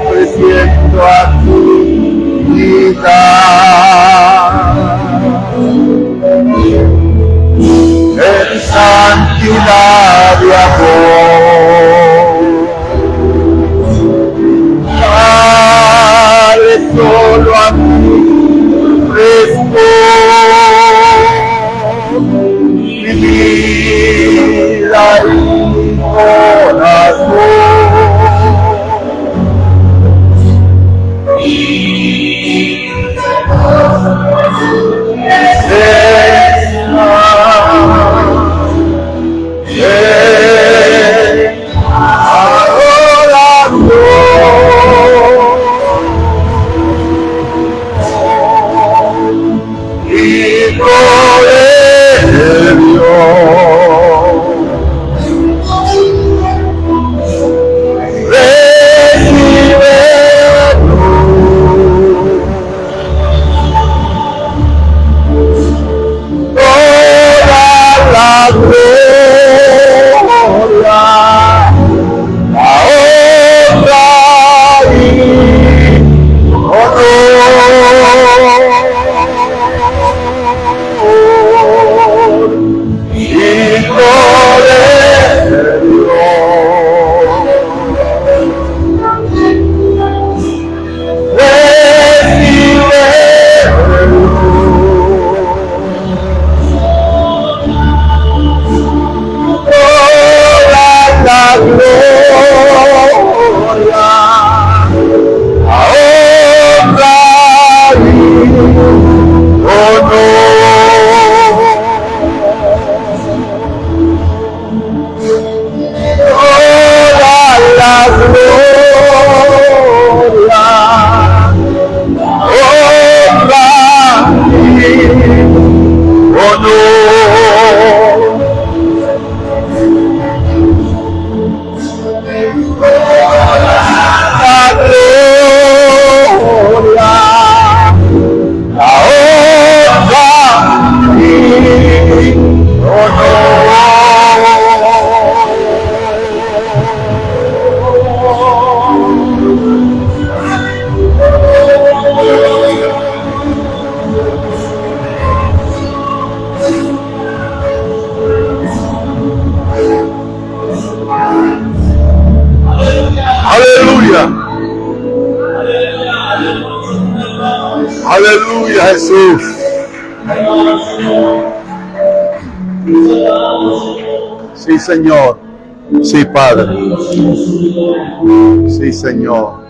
Ofreciendo a tu vida en santidad y amor. Dale solo a ti respondo mi vida y mi corazón. Aleluya, Jesús. Sí, Señor. Sí, Padre. Sí, Señor.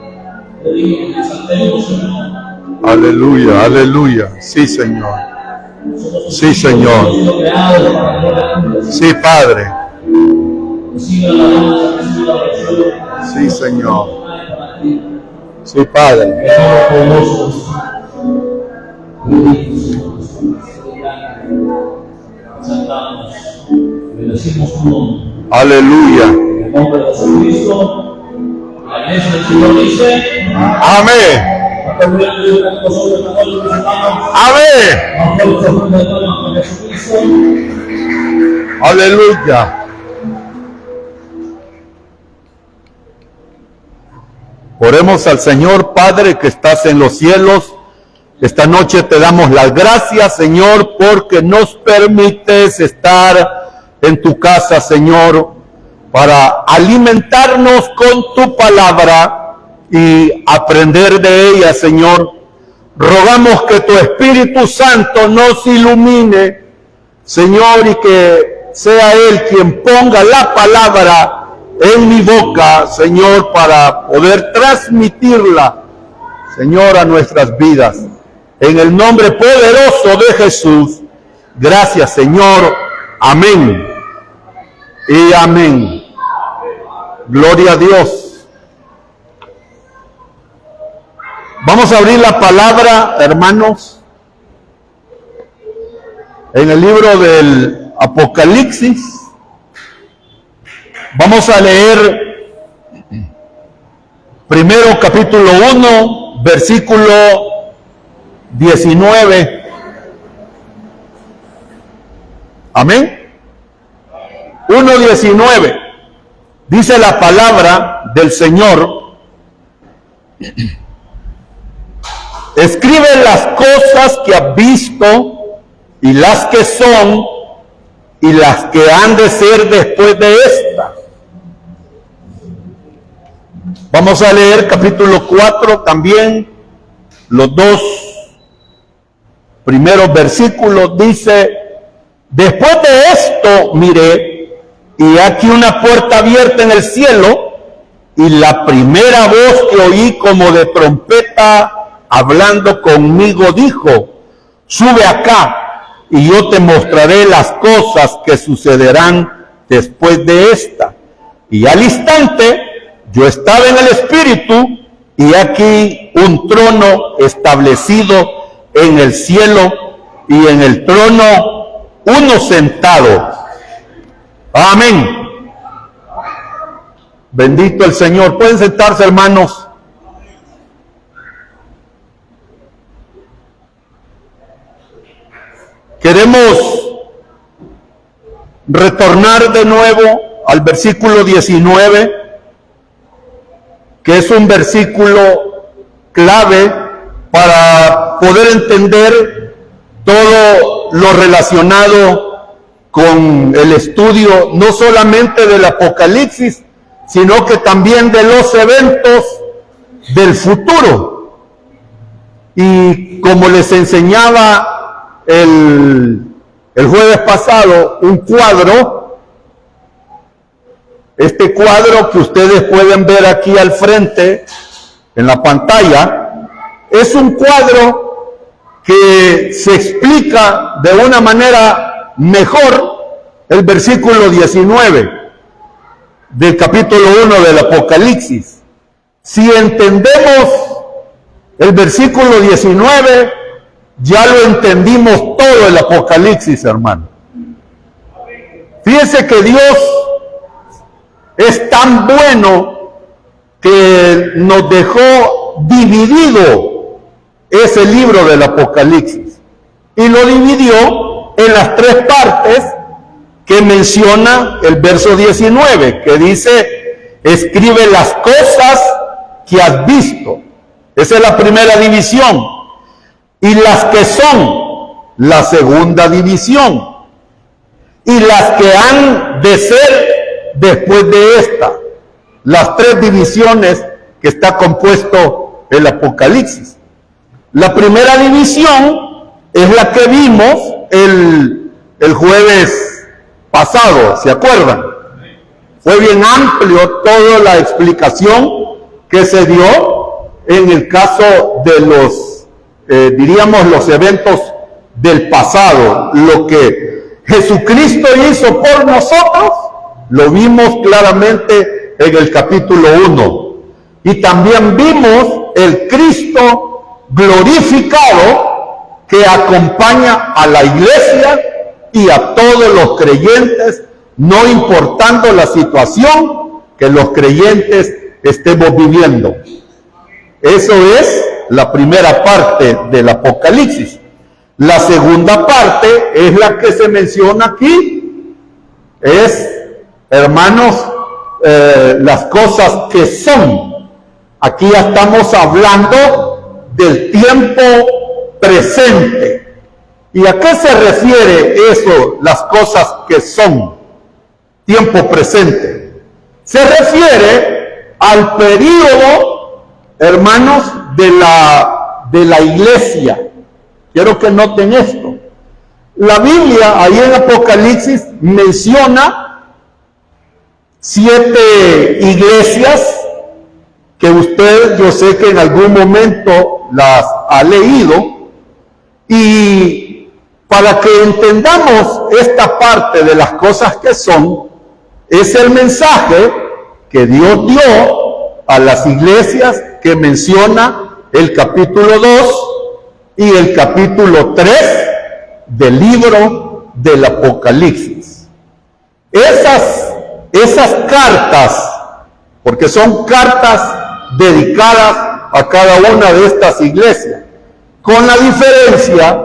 Aleluya, aleluya. Sí, Señor. Sí, Señor. Sí, Padre. Sí, Señor. Sí, Padre. Aleluya. Amén. Amén. Aleluya. Oremos al Señor. Padre que estás en los cielos, esta noche te damos las gracias, Señor, porque nos permites estar en tu casa, Señor, para alimentarnos con tu palabra y aprender de ella, Señor. Rogamos que tu Espíritu Santo nos ilumine, Señor, y que sea Él quien ponga la palabra en mi boca, Señor, para poder transmitirla, Señor, a nuestras vidas. En el nombre poderoso de Jesús, gracias, Señor. Amén y amén. Gloria a Dios. Vamos a abrir la palabra, hermanos, en el libro del Apocalipsis. Vamos a leer primero capítulo 1, versículo 19. Amén. 1:19. Dice la palabra del Señor: escribe las cosas que has visto y las que son y las que han de ser después de esta. Vamos a leer capítulo 4 también, los dos primeros versículos. Dice: después de esto miré, y aquí una puerta abierta en el cielo, y la primera voz que oí como de trompeta hablando conmigo dijo: sube acá, y yo te mostraré las cosas que sucederán después de esta. Y al instante yo estaba en el Espíritu, y aquí un trono establecido en el cielo, y en el trono uno sentado. Amén. Bendito el Señor. Pueden sentarse, hermanos. Queremos retornar de nuevo al versículo 19, que es un versículo clave para poder entender todo lo relacionado con el estudio, no solamente del Apocalipsis, sino que también de los eventos del futuro. Y como les enseñaba el jueves pasado, un cuadro, este cuadro que ustedes pueden ver aquí al frente en la pantalla, es un cuadro que se explica de una manera mejor el versículo 19 del capítulo 1 del Apocalipsis. Si entendemos el versículo 19, ya lo entendimos todo el Apocalipsis, hermano. Fíjense que Dios es tan bueno que nos dejó dividido ese libro del Apocalipsis, y lo dividió en las tres partes que menciona el verso 19, que dice: escribe las cosas que has visto. Esa es la primera división. Y las que son, la segunda división. Y las que han de ser después de esta. Las tres divisiones que está compuesto el Apocalipsis. La primera división es la que vimos el jueves pasado, ¿se acuerdan? Fue bien amplio toda la explicación que se dio en el caso de los diríamos los eventos del pasado, lo que Jesucristo hizo por nosotros, lo vimos claramente en el capítulo 1. Y también vimos el Cristo glorificado que acompaña a la iglesia y a todos los creyentes, no importando la situación que los creyentes estemos viviendo. Eso es la primera parte del Apocalipsis. La segunda parte es la que se menciona aquí. Es, hermanos, las cosas que son. Aquí ya estamos hablando del tiempo presente. ¿Y a qué se refiere eso, las cosas que son? Tiempo presente. Se refiere al periodo, hermanos, de la iglesia. Quiero que noten esto. La Biblia, ahí en Apocalipsis, menciona 7 iglesias que usted, yo sé que en algún momento las ha leído, y para que entendamos esta parte de las cosas que son, es el mensaje que Dios dio a las iglesias que menciona el capítulo 2 y el capítulo 3 del libro del Apocalipsis. Esas cartas, porque son cartas dedicadas a cada una de estas iglesias, con la diferencia,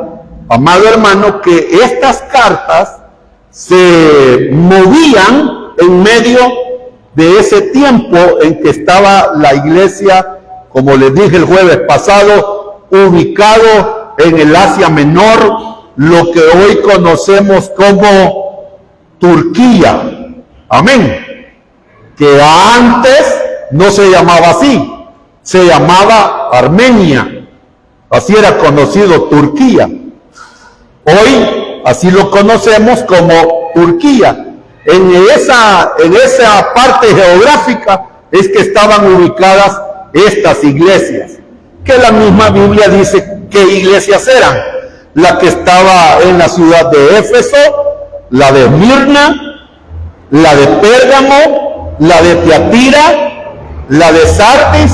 amado hermano, que estas cartas se movían en medio de ese tiempo en que estaba la iglesia, como les dije el jueves pasado, ubicado en el Asia Menor, lo que hoy conocemos como Turquía. Amén. Que antes no se llamaba así, se llamaba Armenia. Así era conocido Turquía. Hoy así lo conocemos como Turquía. En esa parte geográfica es que estaban ubicadas estas iglesias, que la misma Biblia dice qué iglesias eran. La que estaba en la ciudad de Éfeso, la de Mirna, la de Pérgamo, la de Tiatira, la de Sardis,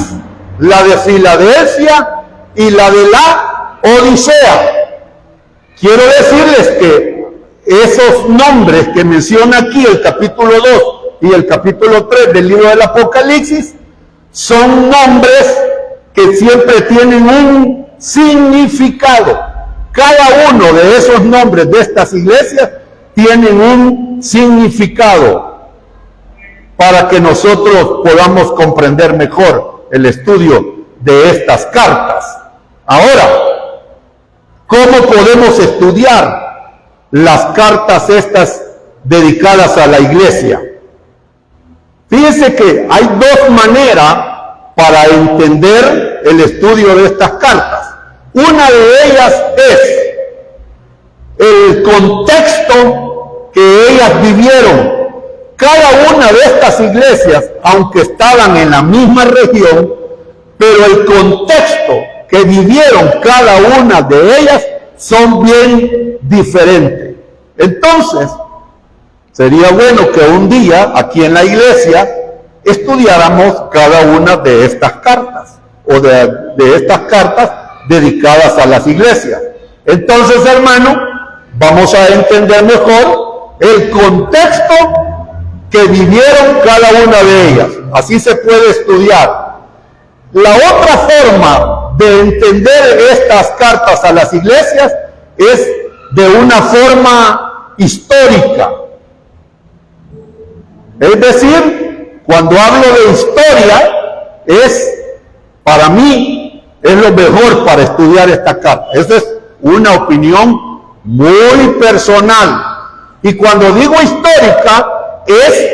la de Filadelfia y la de la Odisea. Quiero decirles que esos nombres que menciona aquí el capítulo 2 y el capítulo 3 del libro del Apocalipsis son nombres que siempre tienen un significado. Cada uno de esos nombres de estas iglesias tienen un significado para que nosotros podamos comprender mejor el estudio de estas cartas. Ahora, ¿cómo podemos estudiar las cartas estas dedicadas a la iglesia? Fíjense que hay 2 maneras para entender el estudio de estas cartas. Una de ellas es el contexto que ellas vivieron. Cada una de estas iglesias, aunque estaban en la misma región, pero el contexto que vivieron cada una de ellas son bien diferentes. Entonces, sería bueno que un día aquí en la iglesia estudiáramos cada una de estas cartas o de estas cartas dedicadas a las iglesias. Entonces, hermano, vamos a entender mejor el contexto que vivieron cada una de ellas. Así se puede estudiar. La otra forma de entender estas cartas a las iglesias es de una forma histórica. Es decir, cuando hablo de historia, para mí, es lo mejor para estudiar esta carta. Esa es una opinión muy personal. Y cuando digo histórica, es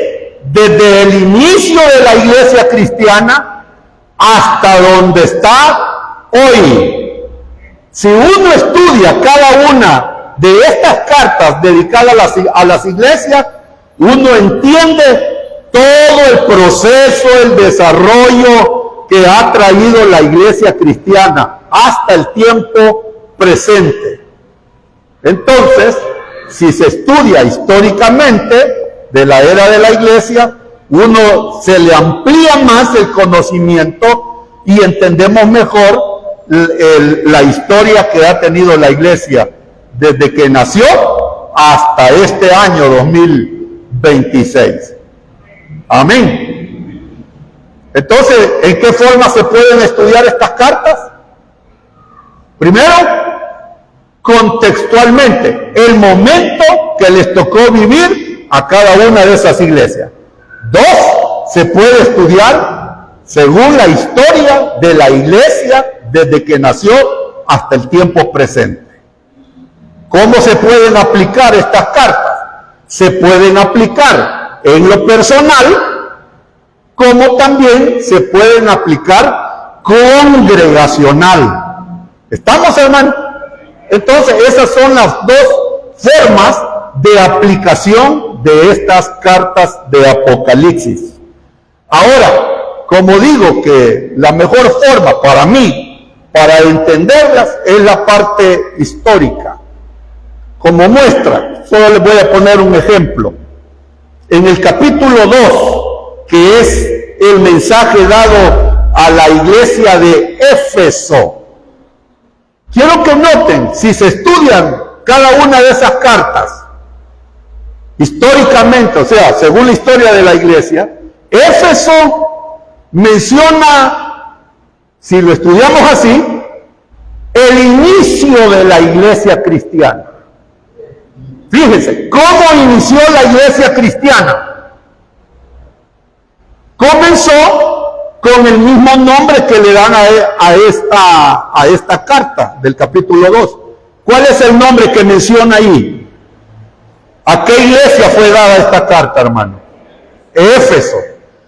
desde el inicio de la iglesia cristiana hasta donde está hoy. Si uno estudia cada una de estas cartas dedicadas a las iglesias, uno entiende todo el proceso, el desarrollo que ha traído la iglesia cristiana hasta el tiempo presente. Entonces, si se estudia históricamente de la era de la iglesia, uno se le amplía más el conocimiento y entendemos mejor la historia que ha tenido la iglesia desde que nació hasta este año 2026. Amén. Entonces, ¿en qué forma se pueden estudiar estas cartas? Primero, contextualmente, el momento que les tocó vivir a cada una de esas iglesias. Dos, se puede estudiar según la historia de la iglesia desde que nació hasta el tiempo presente. ¿Cómo se pueden aplicar estas cartas? Se pueden aplicar en lo personal, como también se pueden aplicar congregacional. ¿Estamos, hermanos? Entonces, esas son las dos formas de aplicación de estas cartas de Apocalipsis. Ahora, como digo que la mejor forma para mí, para entenderlas, es la parte histórica. Como muestra, solo les voy a poner un ejemplo. En el capítulo 2, que es el mensaje dado a la iglesia de Éfeso, quiero que noten, si se estudian cada una de esas cartas, históricamente, o sea, según la historia de la iglesia, Éfeso menciona, si lo estudiamos así, el inicio de la iglesia cristiana. Fíjense, ¿cómo inició la iglesia cristiana? Comenzó con el mismo nombre que le dan a esta carta del capítulo 2. ¿Cuál es el nombre que menciona ahí? ¿A qué iglesia fue dada esta carta, hermano? Éfeso.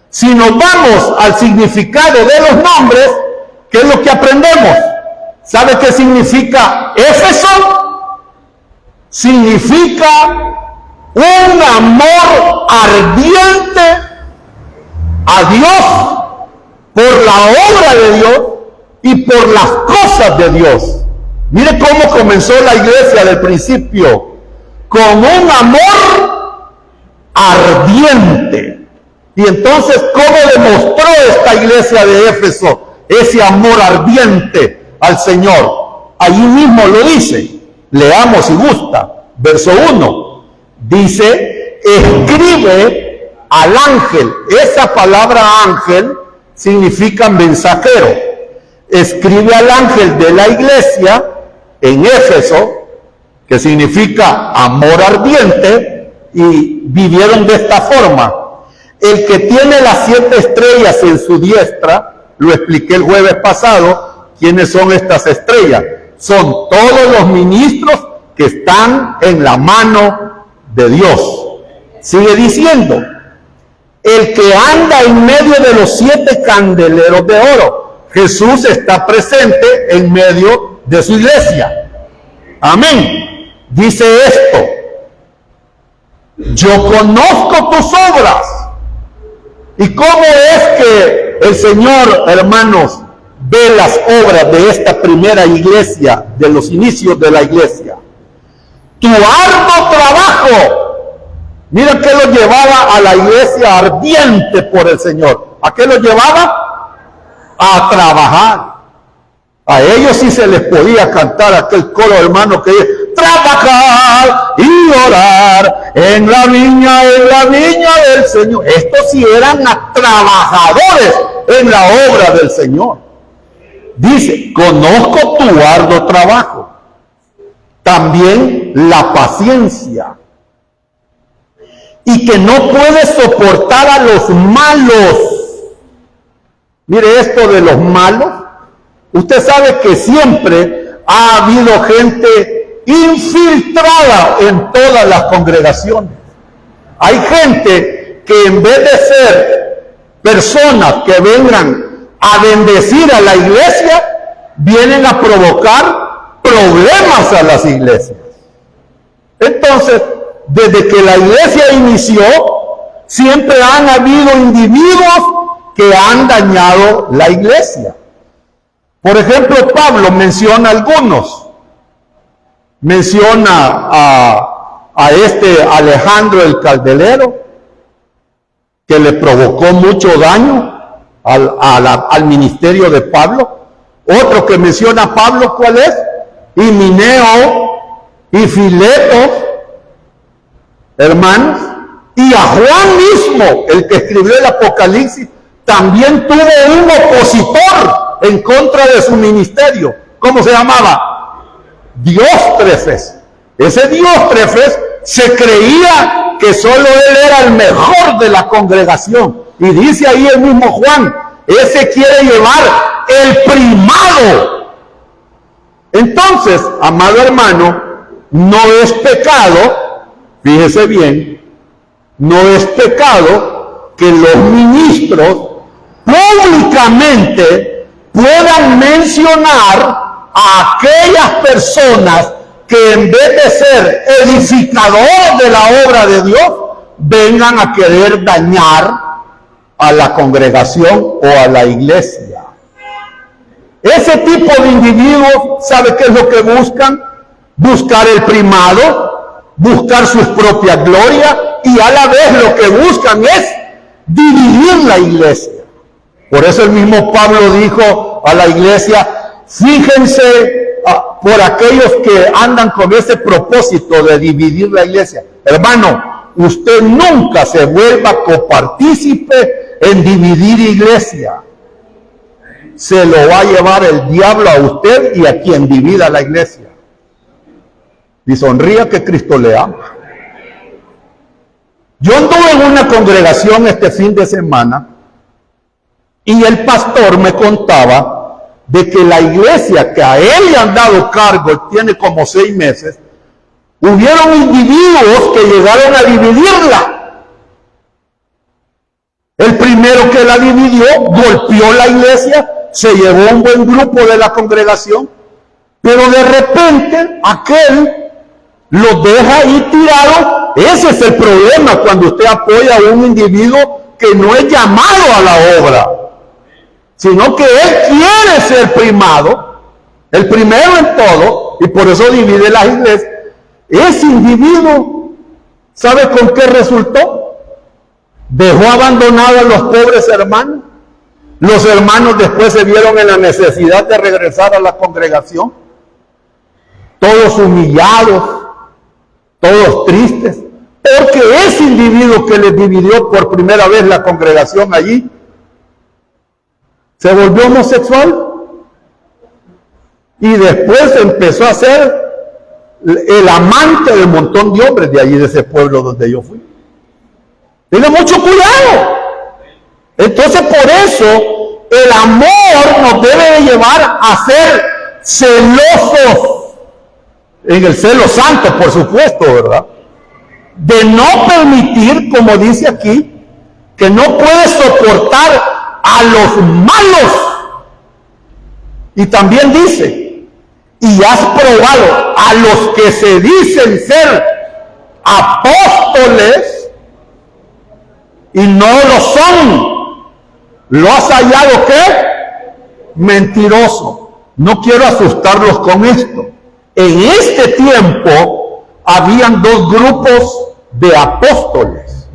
Si nos vamos al significado de los nombres, ¿qué es lo que aprendemos? ¿Sabe qué significa Éfeso? Significa un amor ardiente a Dios, por la obra de Dios y por las cosas de Dios. Mire cómo comenzó la iglesia del principio, con un amor ardiente. Y entonces, ¿cómo demostró esta iglesia de Éfeso ese amor ardiente al Señor? Allí mismo lo dice. Leamos si gusta. Verso 1. Dice, escribe al ángel. Esa palabra ángel significa mensajero. Escribe al ángel de la iglesia en Éfeso, que significa amor ardiente, y vivieron de esta forma. El que tiene las 7 estrellas en su diestra, lo expliqué el jueves pasado, ¿quiénes son estas estrellas? Son todos los ministros que están en la mano de Dios. Sigue diciendo, el que anda en medio de los 7 candeleros de oro. Jesús está presente en medio de su iglesia. Amén. Dice esto, yo conozco tus obras. ¿Y cómo es que el Señor, hermanos, ve las obras de esta primera iglesia, de los inicios de la iglesia? Tu arduo trabajo. Mira que lo llevaba a la iglesia ardiente por el Señor. ¿A qué lo llevaba? A trabajar. A ellos sí se les podía cantar aquel coro, hermano, que dice, trabajar y orar en la viña del Señor. Estos sí eran trabajadores en la obra del Señor. Dice, conozco tu arduo trabajo, también la paciencia, y que no puedes soportar a los malos. Mire esto de los malos. Usted sabe que siempre ha habido gente infiltrada en todas las congregaciones. Hay gente que en vez de ser personas que vengan a bendecir a la iglesia, vienen a provocar problemas a las iglesias. Entonces, desde que la iglesia inició, siempre han habido individuos que han dañado la iglesia. Por ejemplo, Pablo menciona algunos. Menciona a este Alejandro el Caldelero, que le provocó mucho daño al ministerio de Pablo. Otro que menciona a Pablo, ¿cuál es? Himeneo y Fileto, hermanos. Y a Juan mismo, el que escribió el Apocalipsis, también tuvo un opositor en contra de su ministerio. ¿Cómo se llamaba? Diótrefes. Ese Diótrefes se creía que solo él era el mejor de la congregación. Y dice ahí el mismo Juan, ese quiere llevar el primado. Entonces, amado hermano, no es pecado, fíjese bien, no es pecado que los ministros públicamente puedan mencionar a aquellas personas que en vez de ser edificadores de la obra de Dios, vengan a querer dañar a la congregación o a la iglesia. Ese tipo de individuos, ¿sabe qué es lo que buscan? Buscar el primado, buscar sus propias glorias, y a la vez lo que buscan es dividir la iglesia. Por eso el mismo Pablo dijo a la iglesia, fíjense por aquellos que andan con ese propósito de dividir la iglesia. Hermano, usted nunca se vuelva copartícipe en dividir iglesia. Se lo va a llevar el diablo a usted y a quien divida la iglesia. Y sonría que Cristo le ama. Yo anduve en una congregación este fin de semana y el pastor me contaba de que la iglesia que a él le han dado cargo, tiene como 6 meses, hubieron individuos que llegaron a dividirla. El primero que la dividió golpeó la iglesia, se llevó un buen grupo de la congregación, pero de repente aquel los deja ahí tirados. Ese es el problema cuando usted apoya a un individuo que no es llamado a la obra, sino que él quiere ser primado, el primero en todo, y por eso divide las iglesias. Ese individuo, ¿sabe con qué resultó? Dejó abandonados a los pobres hermanos. Los hermanos después se vieron en la necesidad de regresar a la congregación, todos humillados, todos tristes, porque ese individuo que les dividió por primera vez la congregación allí, se volvió homosexual y después empezó a ser el amante del montón de hombres de allí, de ese pueblo donde yo fui. Tenga mucho cuidado. Entonces, por eso el amor nos debe de llevar a ser celosos, en el celo santo, por supuesto, ¿verdad? De no permitir, como dice aquí, que no puede soportar a los malos. Y también dice, y has probado a los que se dicen ser apóstoles y no lo son. ¿Lo has hallado qué? Mentiroso. No quiero asustarlos con esto. En este tiempo habían 2 grupos de apóstoles.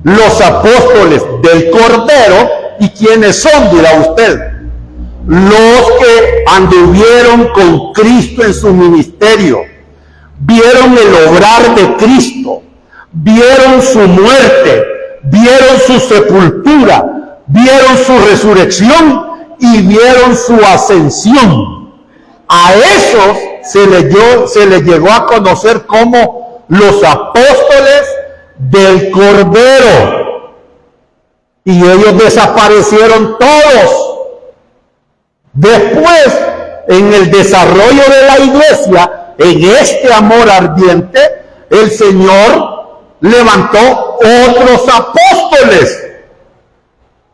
Los apóstoles del Cordero. ¿Y quiénes son, dirá usted? Los que anduvieron con Cristo en su ministerio, vieron el obrar de Cristo, vieron su muerte, vieron su sepultura, vieron su resurrección y vieron su ascensión. A esos se les llegó a conocer como los apóstoles del Cordero. Y ellos desaparecieron todos. Después, en el desarrollo de la iglesia, en este amor ardiente, el Señor levantó otros apóstoles,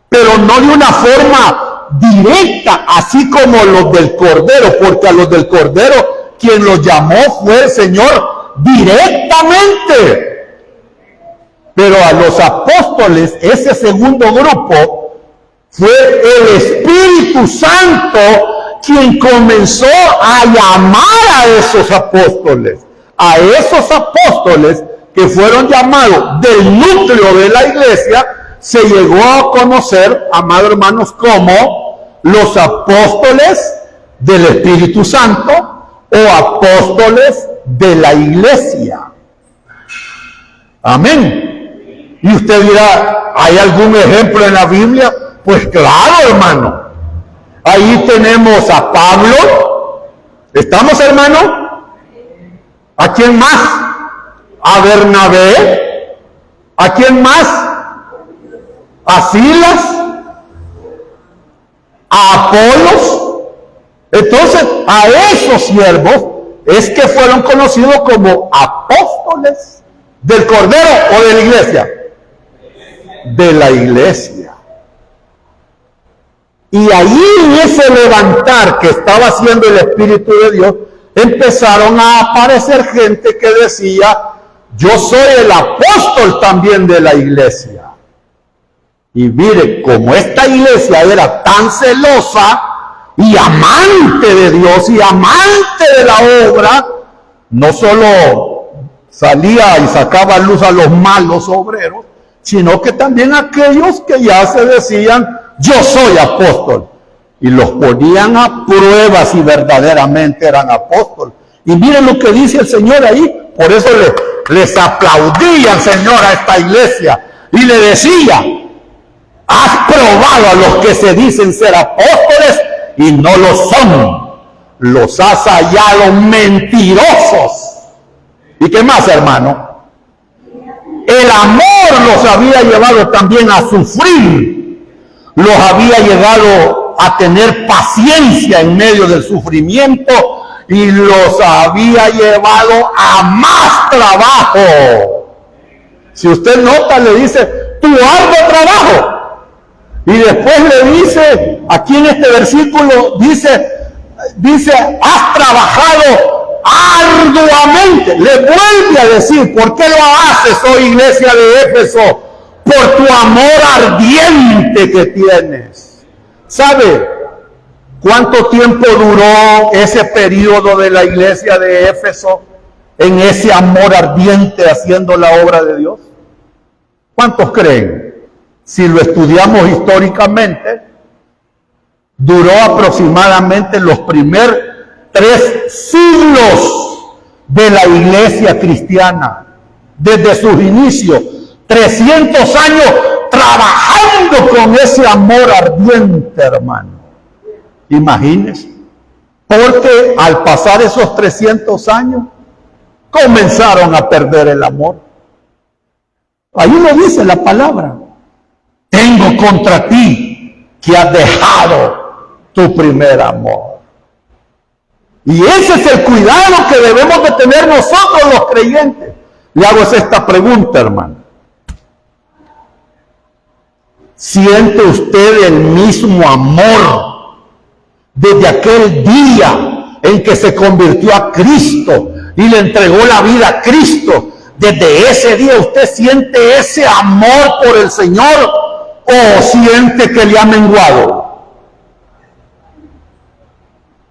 pero no de una forma directa, así como los del Cordero, porque a los del Cordero quien los llamó fue el Señor directamente. Pero a los apóstoles, ese segundo grupo, Fue el Espíritu Santo quien comenzó a llamar a esos apóstoles. A esos apóstoles que fueron llamados del núcleo de la iglesia, se llegó a conocer, amados hermanos, como los apóstoles del Espíritu Santo o apóstoles de la iglesia. Amén. Y usted dirá, ¿hay algún ejemplo en la Biblia? Pues claro, hermano. Ahí tenemos a Pablo. ¿Estamos, hermano? ¿A quién más? A Bernabé. ¿A quién más? A Silas. A Apolos. Entonces, a esos siervos es que fueron conocidos como apóstoles del Cordero o de la iglesia. De la iglesia. Y ahí en ese levantar que estaba haciendo el Espíritu de Dios, empezaron a aparecer gente que decía, yo soy el apóstol también de la iglesia. Y mire, como esta iglesia era tan celosa y amante de Dios y amante de la obra, no solo salía y sacaba luz a los malos obreros, sino que también aquellos que ya se decían, yo soy apóstol. Y los ponían a prueba si verdaderamente eran apóstoles. Y miren lo que dice el Señor ahí. Por eso les aplaudía el Señor a esta iglesia. Y le decía, has probado a los que se dicen ser apóstoles y no lo son. Los has hallado mentirosos. ¿Y qué más, hermano? El amor los había llevado también a sufrir. Los había llevado a tener paciencia en medio del sufrimiento y los había llevado a más trabajo. Si usted nota, le dice, tu arduo trabajo. Y después le dice, aquí en este versículo, dice, has trabajado arduamente. Le vuelve a decir, ¿por qué lo haces, oh iglesia de Éfeso? Por tu amor ardiente que tienes. ¿Sabe cuánto tiempo duró ese periodo de la iglesia de Éfeso en ese amor ardiente haciendo la obra de Dios? ¿Cuántos creen? Si lo estudiamos históricamente, duró aproximadamente los primeros 3 siglos de la iglesia cristiana, desde sus inicios. 300 años trabajando con ese amor ardiente, hermano. Imagínense. Porque al pasar esos 300 años, comenzaron a perder el amor. Ahí lo dice la palabra. Tengo contra ti que has dejado tu primer amor. Y ese es el cuidado que debemos de tener nosotros los creyentes. Le hago esta pregunta, hermano. ¿Siente usted el mismo amor desde aquel día en que se convirtió a Cristo y le entregó la vida a Cristo? Desde ese día usted siente ese amor por el Señor o siente que le ha menguado.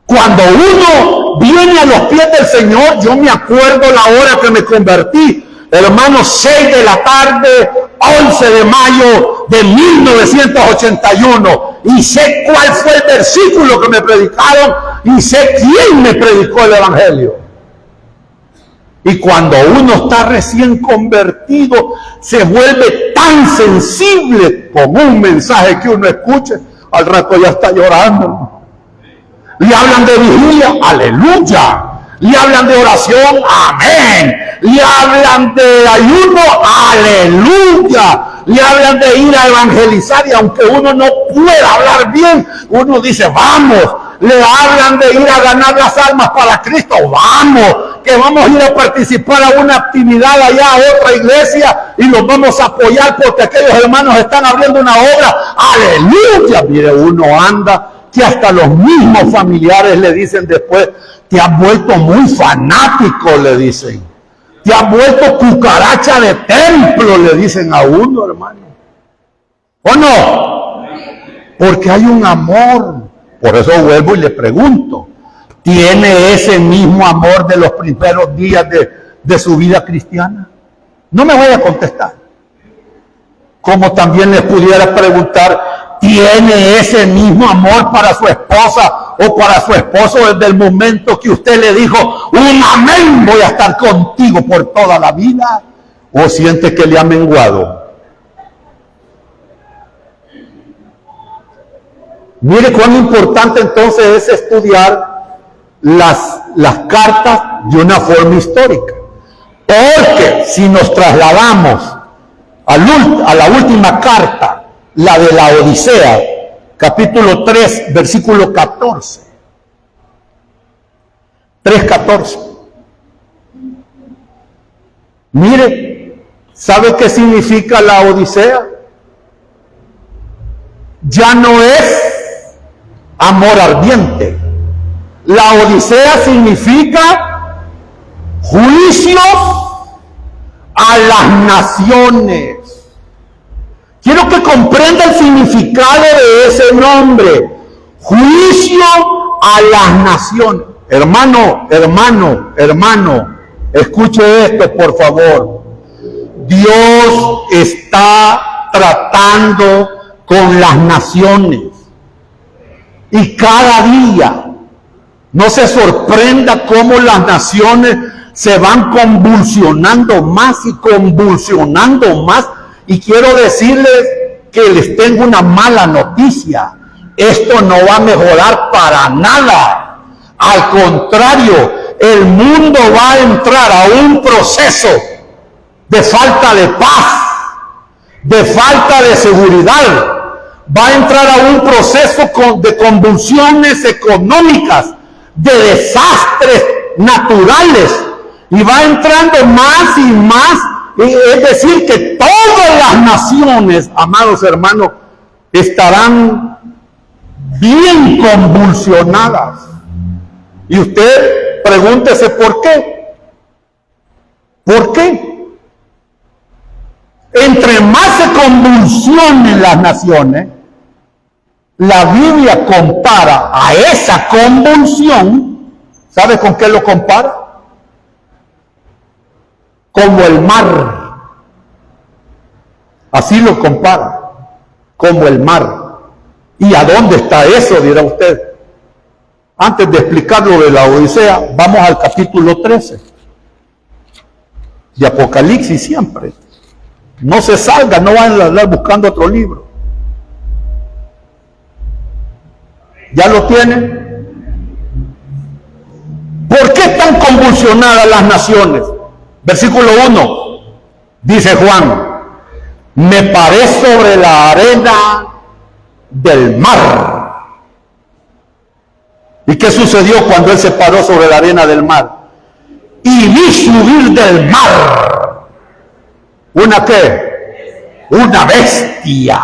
Cuando uno viene a los pies del Señor, yo me acuerdo la hora que me convertí, hermanos, 6 de la tarde, 11 de mayo de 1981, y sé cuál fue el versículo que me predicaron y sé quién me predicó el evangelio. Y cuando uno está recién convertido, se vuelve tan sensible con un mensaje que uno escuche, al rato ya está llorando. Le hablan de vigilia, aleluya. Le hablan de oración, amén. Le hablan de ayuno, aleluya. Le hablan de ir a evangelizar y aunque uno no pueda hablar bien, uno dice, vamos. Le hablan de ir a ganar las almas para Cristo, vamos. Que vamos a ir a participar a una actividad allá a otra iglesia y los vamos a apoyar porque aquellos hermanos están abriendo una obra, aleluya. Mire, uno anda que hasta los mismos familiares le dicen después, te has vuelto muy fanático, le dicen. Te has vuelto cucaracha de templo, le dicen a uno, hermano. ¿O no? Porque hay un amor. Por eso vuelvo y le pregunto, ¿tiene ese mismo amor de los primeros días de su vida cristiana? No me voy a contestar. Como también les pudiera preguntar, ¿tiene ese mismo amor para su esposa o para su esposo desde el momento que usted le dijo, un amén, voy a estar contigo por toda la vida? ¿O siente que le ha menguado? Mire cuán importante entonces es estudiar las cartas de una forma histórica. Porque si nos trasladamos a la última carta, la de la Odisea, capítulo 3, versículo 14. 3:14. Mire, ¿sabe qué significa la Odisea? Ya no es amor ardiente. La Odisea significa juicios a las naciones. Quiero que comprenda el significado de ese nombre. Juicio a las naciones. Hermano, escuche esto, por favor. Dios está tratando con las naciones. Y cada día, no se sorprenda cómo las naciones se van convulsionando más y convulsionando más. Y quiero decirles que les tengo una mala noticia. Esto no va a mejorar para nada. Al contrario, el mundo va a entrar a un proceso de falta de paz, de falta de seguridad. Va a entrar a un proceso de convulsiones económicas, de desastres naturales, y va entrando más y más. Es decir, que todas las naciones, amados hermanos, estarán bien convulsionadas. Y usted pregúntese por qué. ¿Por qué? Entre más se convulsionen las naciones, la Biblia compara a esa convulsión, ¿sabe con qué lo compara? Como el mar. Así lo compara, como el mar. ¿Y a dónde está eso?, dirá usted. Antes de explicar lo de la Odisea, vamos al capítulo 13 de Apocalipsis siempre. No se salga, no vayan a andar buscando otro libro. ¿Ya lo tienen? ¿Por qué están convulsionadas las naciones? Versículo 1, dice Juan, me paré sobre la arena del mar. ¿Y qué sucedió cuando él se paró sobre la arena del mar? Y vi subir del mar. ¿Una qué? Una bestia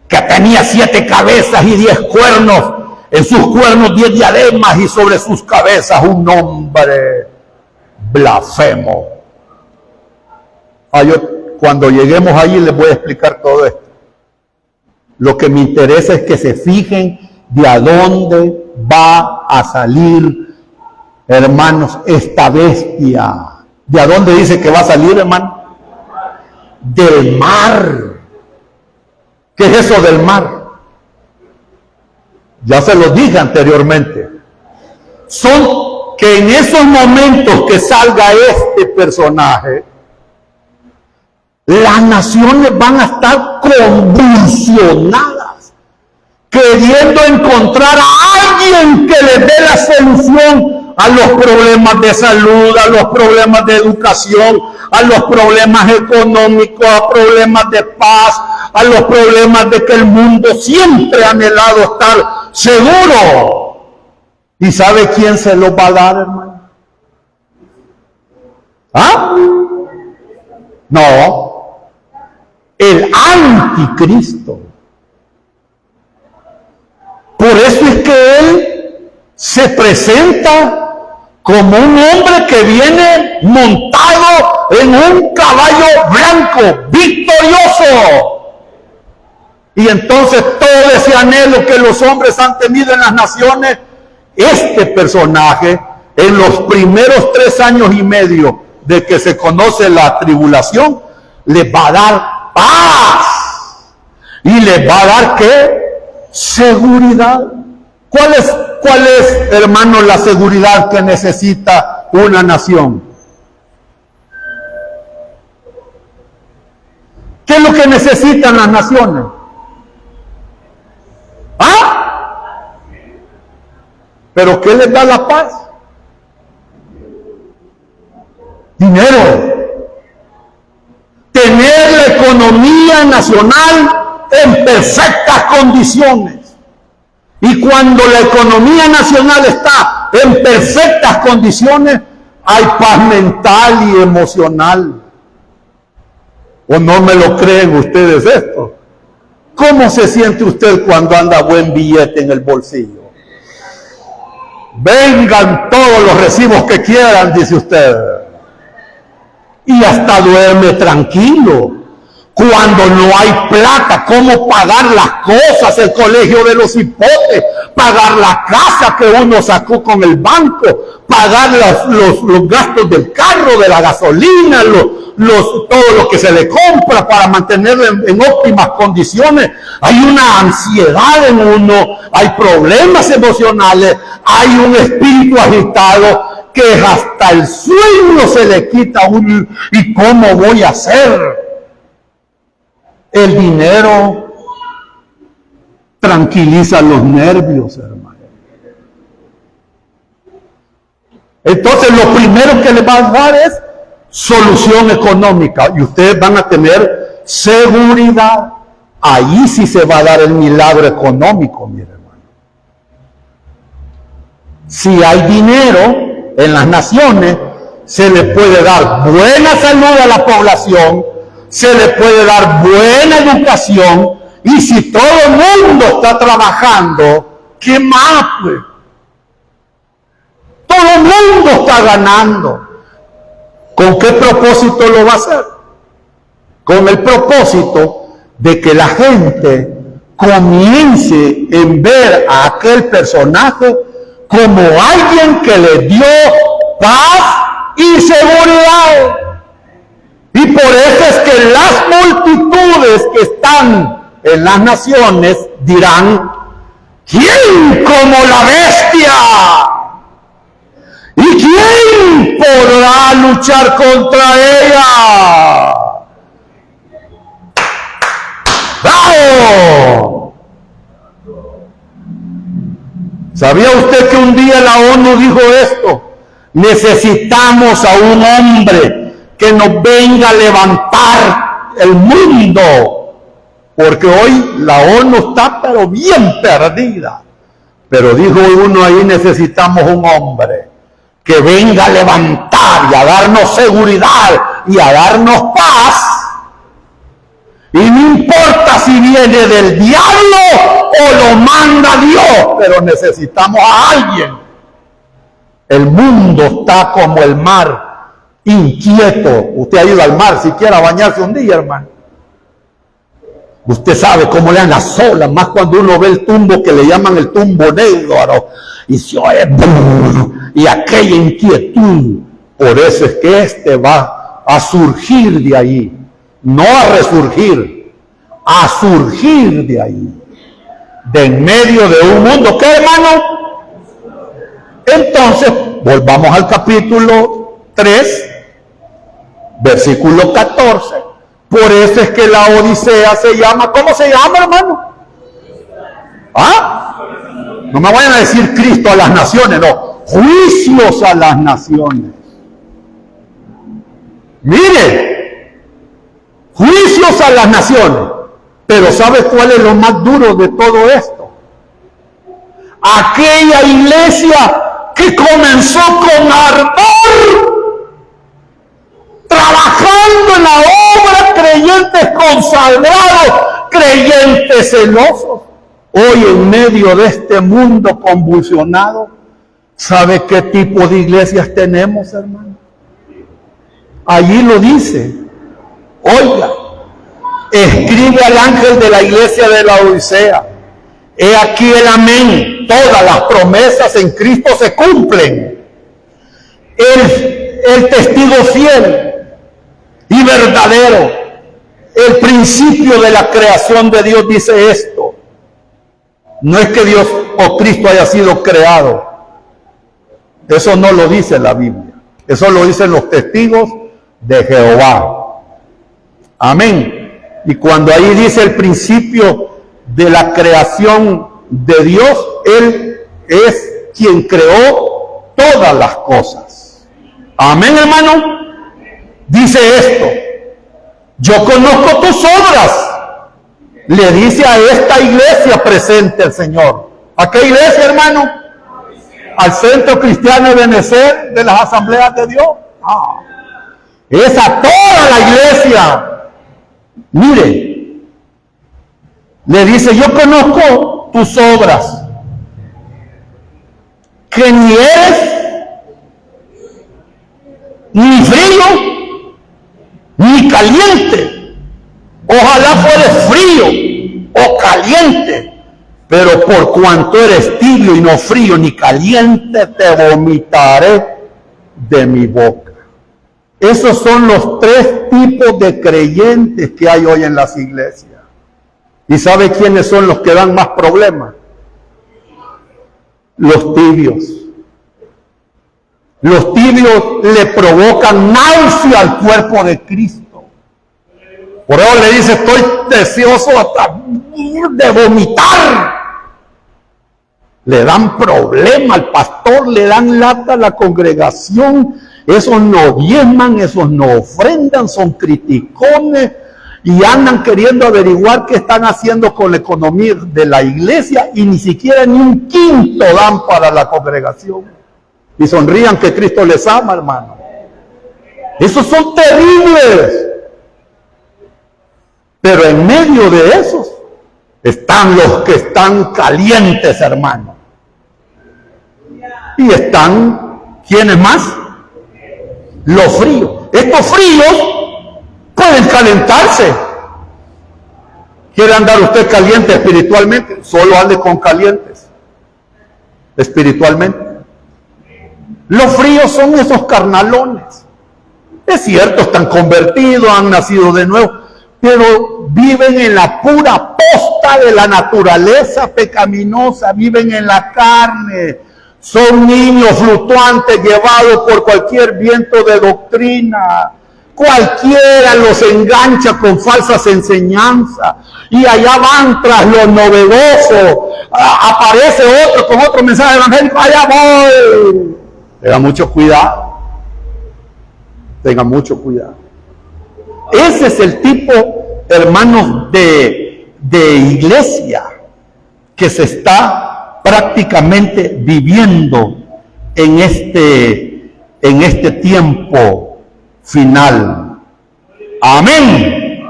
que tenía 7 cabezas y 10 cuernos. En sus cuernos 10 diademas y sobre sus cabezas un nombre blasfemo. Cuando lleguemos allí les voy a explicar todo esto. Lo que me interesa es que se fijen de a dónde va a salir, hermanos, esta bestia. ¿De a dónde dice que va a salir, hermano? Del mar. ¿Qué es eso del mar? Ya se lo dije anteriormente. Son que en esos momentos que salga este personaje, las naciones van a estar convulsionadas, queriendo encontrar a alguien que les dé la solución a los problemas de salud, a los problemas de educación, a los problemas económicos, a problemas de paz, a los problemas de que el mundo siempre ha anhelado estar seguro. ¿Y sabe quién se los va a dar, hermano? ¿Ah? No. El anticristo. Por eso es que él se presenta como un hombre que viene montado en un caballo blanco, victorioso. Y entonces todo ese anhelo que los hombres han tenido en las naciones, este personaje, en los primeros 3 años y medio de que se conoce la tribulación, les va a dar paz. Y les va a dar, ¿qué? Seguridad. ¿Cuál es, hermano, la seguridad que necesita una nación? ¿Qué es lo que necesitan las naciones? ¿Ah? ¿Pero qué les da la paz? Dinero. Tener la economía nacional en perfectas condiciones. Y cuando la economía nacional está en perfectas condiciones, hay paz mental y emocional. ¿O no me lo creen ustedes esto? ¿Cómo se siente usted cuando anda buen billete en el bolsillo? Vengan todos los recibos que quieran, dice usted. Y hasta duerme tranquilo. Cuando no hay plata, ¿cómo pagar las cosas? El colegio de los hipotes, pagar la casa que uno sacó con el banco, pagar los gastos del carro, de la gasolina, todo lo que se le compra para mantenerlo en óptimas condiciones. Hay una ansiedad en uno, hay problemas emocionales, hay un espíritu agitado que hasta el sueño se le quita a uno. ¿Y cómo voy a hacer? El dinero tranquiliza los nervios, hermano. Entonces, lo primero que les va a dar es solución económica. Y ustedes van a tener seguridad. Ahí sí se va a dar el milagro económico, mi hermano. Si hay dinero en las naciones, se le puede dar buena salud a la población, se le puede dar buena educación, y si todo el mundo está trabajando, ¿qué más, pues? Todo el mundo está ganando. ¿Con qué propósito lo va a hacer? Con el propósito de que la gente comience en ver a aquel personaje como alguien que le dio paz y seguridad. Y por eso es que las multitudes que están en las naciones dirán: ¿quién como la bestia? ¿Y quién podrá luchar contra ella? ¡Bravo! ¿Sabía usted que un día la ONU dijo esto? Necesitamos a un hombre que nos venga a levantar el mundo, porque hoy la ONU está pero bien perdida. Pero dijo uno ahí: necesitamos un hombre que venga a levantar y a darnos seguridad y a darnos paz. Y no importa si viene del diablo o lo manda Dios, pero necesitamos a alguien. El mundo está como el mar, inquieto. Usted ha ido al mar siquiera a bañarse un día, hermano. Usted sabe cómo le dan las olas, más cuando uno ve el tumbo que le llaman el tumbo negro, y se oye, y aquella inquietud. Por eso es que este va a surgir de ahí, no a resurgir, a surgir de ahí, de en medio de un mundo. ¿Qué, hermano? Entonces, volvamos al capítulo 3, versículo 14. Por eso es que la Odisea se llama, ¿cómo se llama, hermano? ¿Ah? No me vayan a decir Cristo a las naciones, no. Juicios a las naciones. Mire, juicios a las naciones. Pero ¿sabes cuál es lo más duro de todo esto? Aquella iglesia que comenzó con ardor, trabajando en la obra, creyentes consagrados, creyentes celosos. Hoy, en medio de este mundo convulsionado, ¿sabe qué tipo de iglesias tenemos, hermano? Allí lo dice. Oiga, escribe al ángel de la iglesia de la Odisea: he aquí el amén, todas las promesas en Cristo se cumplen. El testigo fiel y verdadero, el principio de la creación de Dios dice esto. No es que Dios o Cristo haya sido creado. Eso no lo dice la Biblia. Eso lo dicen los testigos de Jehová. Amén. Y cuando ahí dice el principio de la creación de Dios, Él es quien creó todas las cosas. Amén, hermano. Dice esto: yo conozco tus obras. Le dice a esta iglesia presente el Señor. ¿A qué iglesia, hermano? Al Centro Cristiano de Benecer de las Asambleas de Dios. Es a toda la iglesia. Mire, le dice: yo conozco tus obras, que ni eres ni frío ni caliente. Ojalá fueres frío o caliente, pero por cuanto eres tibio y no frío ni caliente, te vomitaré de mi boca. Esos son los tres tipos de creyentes que hay hoy en las iglesias. ¿Y sabe quiénes son los que dan más problemas? Los tibios. Los tibios le provocan náusea al cuerpo de Cristo. Por eso le dice: estoy deseoso hasta de vomitar. Le dan problema al pastor, le dan lata a la congregación. Esos no diezman, esos no ofrendan, son criticones y andan queriendo averiguar qué están haciendo con la economía de la iglesia, y ni siquiera ni un quinto dan para la congregación. Y sonrían que Cristo les ama, hermano. Esos son terribles. Pero en medio de esos están los que están calientes, hermano. Y están, ¿quiénes más? Los fríos. Estos fríos pueden calentarse. ¿Quiere andar usted caliente espiritualmente? Solo ande con calientes espiritualmente. Los fríos son esos carnalones. Es cierto, están convertidos, han nacido de nuevo, pero viven en la pura posta de la naturaleza pecaminosa, viven en la carne, son niños fluctuantes llevados por cualquier viento de doctrina. Cualquiera los engancha con falsas enseñanzas y allá van tras lo novedoso. Aparece otro con otro mensaje evangélico, allá voy. Tenga mucho cuidado. Tenga mucho cuidado. Ese es el tipo, hermanos, de iglesia que se está prácticamente viviendo en este tiempo final. Amén.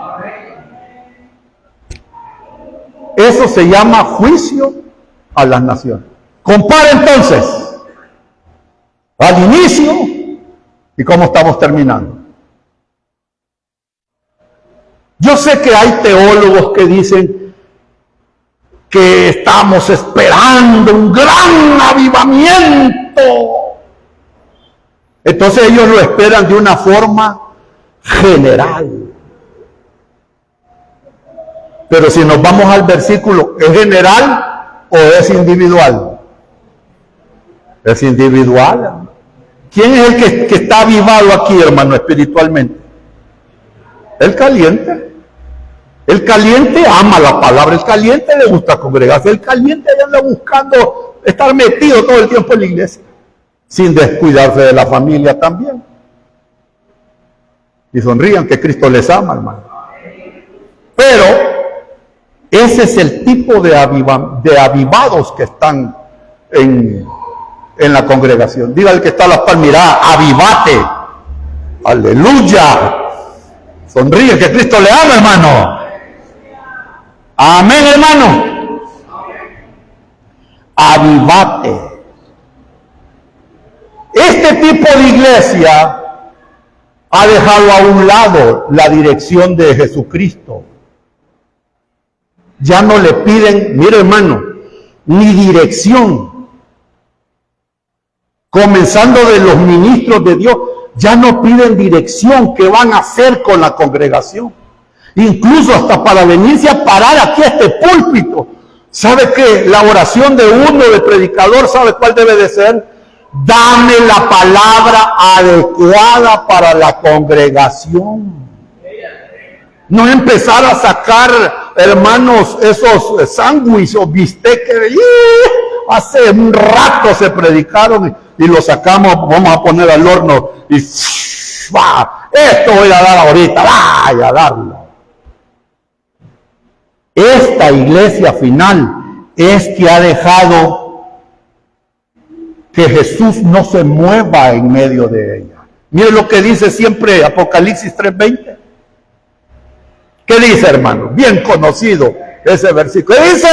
Eso se llama juicio a las naciones. Compara entonces al inicio y cómo estamos terminando. Yo sé que hay teólogos que dicen que estamos esperando un gran avivamiento. Entonces ellos lo esperan de una forma general. Pero si nos vamos al versículo, ¿es general o es individual? Es individual. ¿Quién es el que está avivado aquí, hermano, espiritualmente? El caliente. El caliente ama la palabra, el caliente le gusta congregarse, el caliente anda buscando estar metido todo el tiempo en la iglesia, sin descuidarse de la familia también. Y sonrían que Cristo les ama, hermano. Pero ese es el tipo de avivados que están en la congregación. Diga el que está a la par, mira, avivate. Aleluya. Sonríe que Cristo le ama, hermano. Amén, hermano. Avivate. Este tipo de iglesia ha dejado a un lado la dirección de Jesucristo ya no le piden, mire hermano, ni dirección. Comenzando de los ministros de Dios, ya no piden dirección, qué van a hacer con la congregación. Incluso hasta para venirse a parar aquí a este púlpito. ¿Sabe qué? La oración de uno, de predicador, ¿sabe cuál debe de ser? Dame la palabra adecuada para la congregación. No empezar a sacar, hermanos, esos sándwiches o bisteques. Hace un rato se predicaron y lo sacamos, vamos a poner al horno y esto voy a dar ahorita, vaya a darlo. Esta iglesia final es que ha dejado que Jesús no se mueva en medio de ella. Mire lo que dice siempre Apocalipsis 3:20. ¿Qué dice, hermano? Bien conocido ese versículo. ¿Qué dice?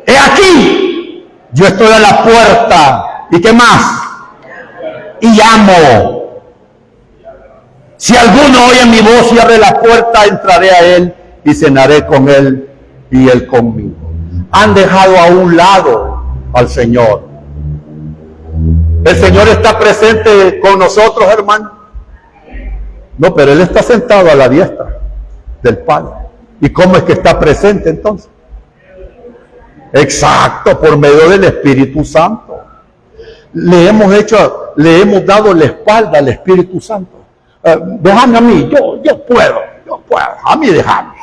He aquí, yo estoy a la puerta. ¿Y qué más? Y llamo. Si alguno oye mi voz y abre la puerta, entraré a él y cenaré con él y él conmigo. Han dejado a un lado al Señor. El Señor está presente con nosotros, hermano. No, pero Él está sentado a la diestra del Padre. ¿Y cómo es que está presente entonces? Exacto, por medio del Espíritu Santo. Le hemos dado la espalda al Espíritu Santo. Déjame a mí, yo puedo, a mí déjame.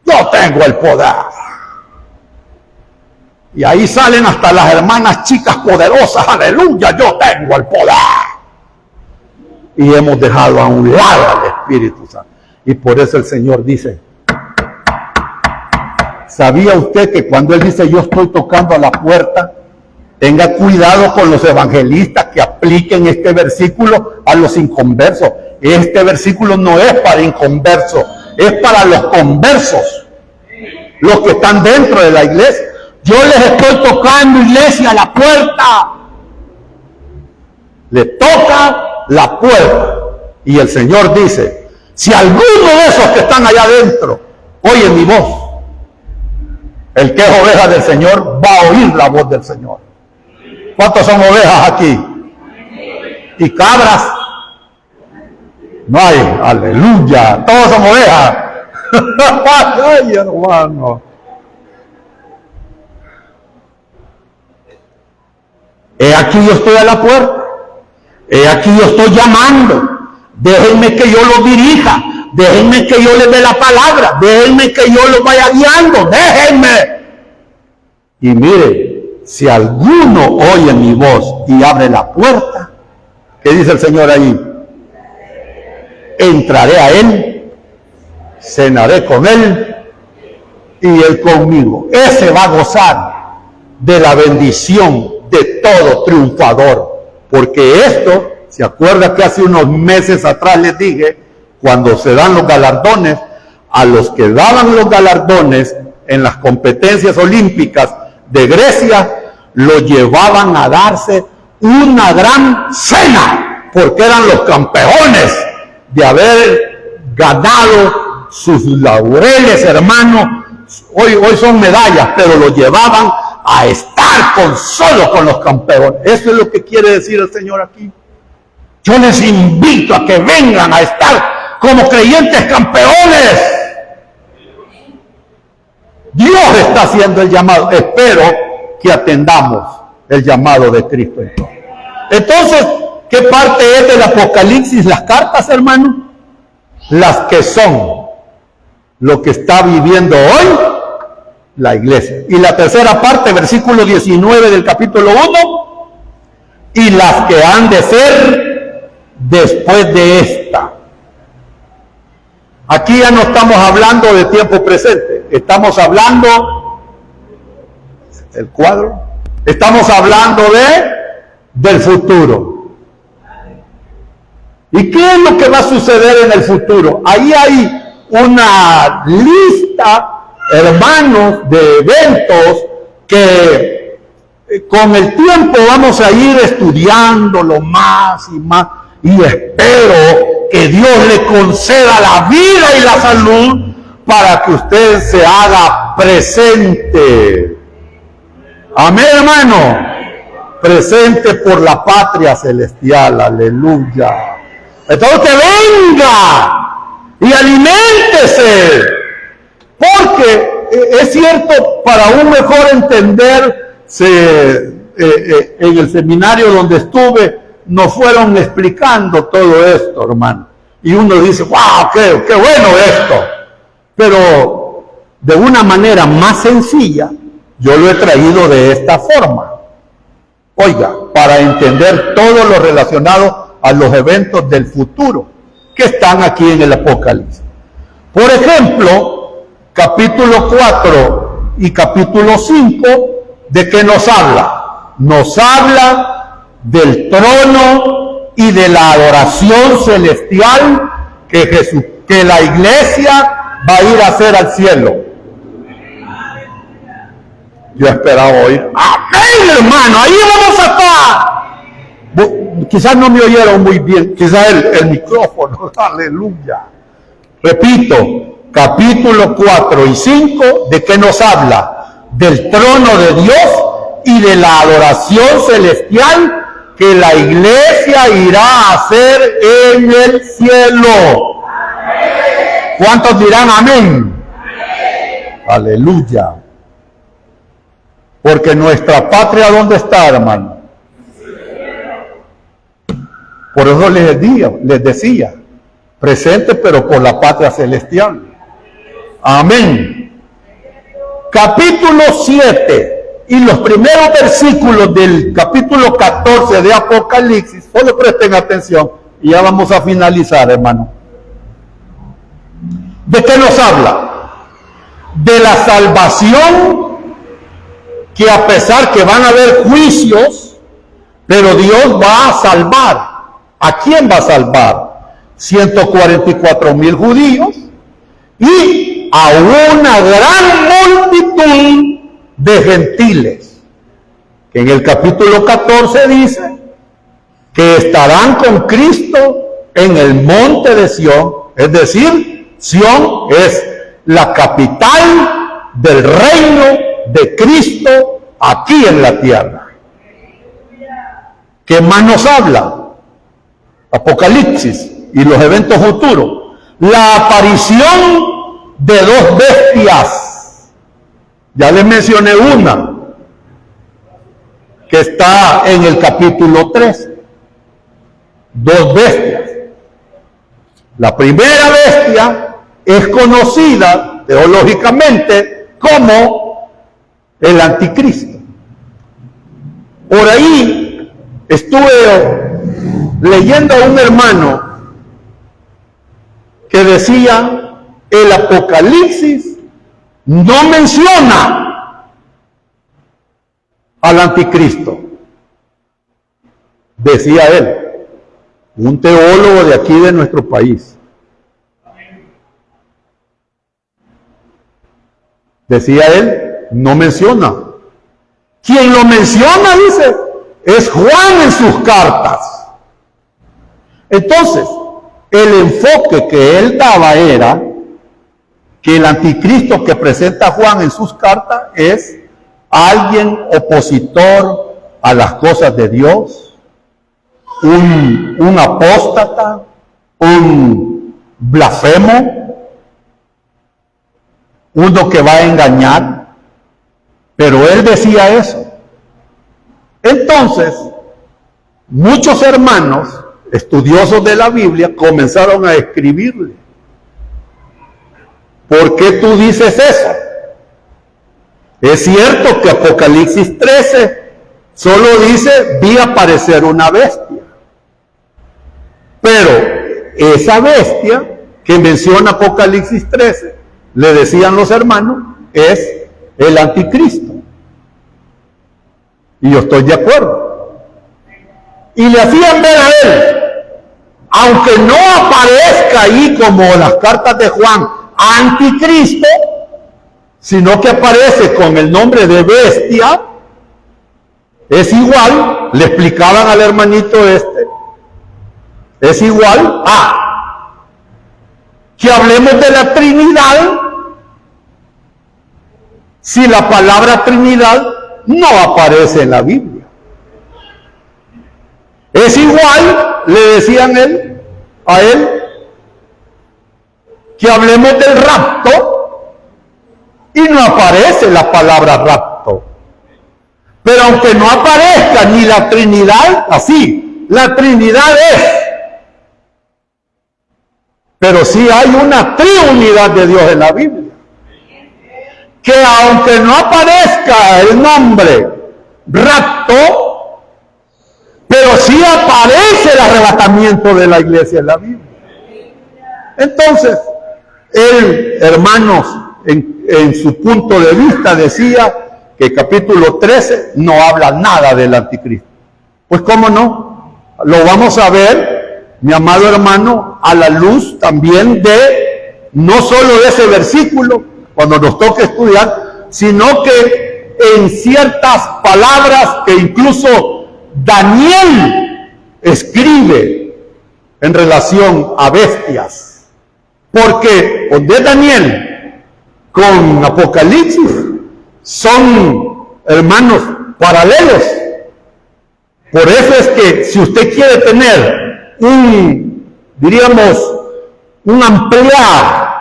Yo tengo el poder. Y ahí salen hasta las hermanas chicas poderosas, aleluya, yo tengo el poder. Y hemos dejado a un lado al Espíritu Santo. Y por eso el Señor dice, ¿sabía usted que cuando Él dice yo estoy tocando a la puerta, tenga cuidado con los evangelistas que apliquen este versículo a los inconversos? Este versículo no es para inconversos, es para los conversos, los que están dentro de la iglesia. Yo les estoy tocando, iglesia, a la puerta. Le toca la puerta. Y el Señor dice, si alguno de esos que están allá adentro oye mi voz, el que es oveja del Señor va a oír la voz del Señor. ¿Cuántos son ovejas aquí? ¿Y cabras? No hay, aleluya, todos son ovejas. Ay, hermano. He aquí yo estoy a la puerta. He aquí yo estoy llamando. Déjenme que yo los dirija. Déjenme que yo les dé la palabra. Déjenme que yo los vaya guiando. Déjenme. Y mire, si alguno oye mi voz y abre la puerta, ¿qué dice el Señor ahí? Entraré a él, cenaré con él y él conmigo. Ese va a gozar de la bendición de todo triunfador. Porque esto, ¿se acuerda que hace unos meses atrás les dije, cuando se dan los galardones, a los que daban los galardones en las competencias olímpicas de Grecia, lo llevaban a darse una gran cena, porque eran los campeones de haber ganado sus laureles, hermano. Hoy son medallas, pero lo llevaban a estar solo con los campeones. Eso es lo que quiere decir el Señor aquí. Yo les invito a que vengan a estar como creyentes campeones. Dios está haciendo el llamado. Espero que atendamos el llamado de Cristo. Entonces, ¿qué parte es del Apocalipsis? Las cartas, hermano. Las que son lo que está viviendo hoy la iglesia. Y la tercera parte, versículo 19 del capítulo 1. Y las que han de ser después de esta. Aquí ya no estamos hablando de tiempo presente. Estamos hablando el cuadro. Estamos hablando del futuro. ¿Y qué es lo que va a suceder en el futuro? Ahí hay una lista, hermanos, de eventos que con el tiempo vamos a ir estudiándolo más y más. Y espero que Dios le conceda la vida y la salud para que usted se haga presente. Amén, hermano. Presente por la patria celestial. Aleluya. Entonces usted venga y aliméntese. Porque es cierto, para un mejor entender, en el seminario donde estuve, nos fueron explicando todo esto, hermano. Y uno dice, wow, qué bueno esto. Pero de una manera más sencilla, yo lo he traído de esta forma. Oiga, para entender todo lo relacionado a los eventos del futuro que están aquí en el Apocalipsis. Por ejemplo, capítulo 4 y capítulo 5, ¿de qué nos habla? Nos habla del trono y de la adoración celestial que la iglesia va a ir a hacer al cielo. Yo esperaba oír, amén, hermano, ahí vamos a estar. Quizás no me oyeron muy bien, quizás el micrófono, aleluya. Repito, capítulo 4 y 5, ¿de qué nos habla? Del trono de Dios y de la adoración celestial que la iglesia irá a hacer en el cielo. ¿Cuántos dirán amén? Aleluya. Porque nuestra patria, ¿dónde está, hermano? Por eso les decía, presente pero por la patria celestial. Amén. Capítulo 7 y los primeros versículos del capítulo 14 de Apocalipsis, solo presten atención y ya vamos a finalizar, hermano. ¿De qué nos habla? De la salvación, que a pesar que van a haber juicios, pero Dios va a salvar. ¿A quién va a salvar? 144,000 judíos y a una gran multitud de gentiles, que en el capítulo 14 dice que estarán con Cristo en el monte de Sión, es decir, Sión es la capital del reino de Cristo aquí en la tierra. ¿Qué más nos habla? Apocalipsis y los eventos futuros. La aparición de dos bestias. Ya les mencioné una, que está en el capítulo 3. Dos bestias. La primera bestia es conocida teológicamente como el anticristo. Por ahí estuve leyendo a un hermano que decía, el Apocalipsis no menciona al anticristo. Decía él, un teólogo de aquí de nuestro país. Decía él, no menciona. Quien lo menciona, dice, es Juan en sus cartas. Entonces, el enfoque que él daba era que el anticristo que presenta Juan en sus cartas es alguien opositor a las cosas de Dios, un apóstata, un blasfemo, uno que va a engañar, pero él decía eso. Entonces, muchos hermanos estudiosos de la Biblia comenzaron a escribirle, ¿por qué tú dices eso? Es cierto que Apocalipsis 13 solo dice, vi aparecer una bestia, pero esa bestia que menciona Apocalipsis 13, le decían los hermanos, es el anticristo. Y yo estoy de acuerdo. Y le hacían ver a él, aunque no aparezca ahí como las cartas de Juan, anticristo, sino que aparece con el nombre de bestia, es igual, le explicaban al hermanito es igual a que hablemos de la Trinidad si la palabra Trinidad no aparece en la Biblia? Es igual, le decían a él, que hablemos del rapto y no aparece la palabra rapto. Pero aunque no aparezca ni la Trinidad, así, la Trinidad es. Pero sí hay una triunidad de Dios en la Biblia. Que aunque no aparezca el nombre rapto, pero sí aparece el arrebatamiento de la iglesia en la Biblia. Entonces, él, hermanos, en su punto de vista decía que el capítulo 13 no habla nada del anticristo. Pues cómo no, lo vamos a ver, mi amado hermano, a la luz también de, no solo de ese versículo, cuando nos toque estudiar, sino que en ciertas palabras que incluso Daniel escribe en relación a bestias. Porque donde Daniel con Apocalipsis son, hermanos, paralelos. Por eso es que si usted quiere tener un ampliar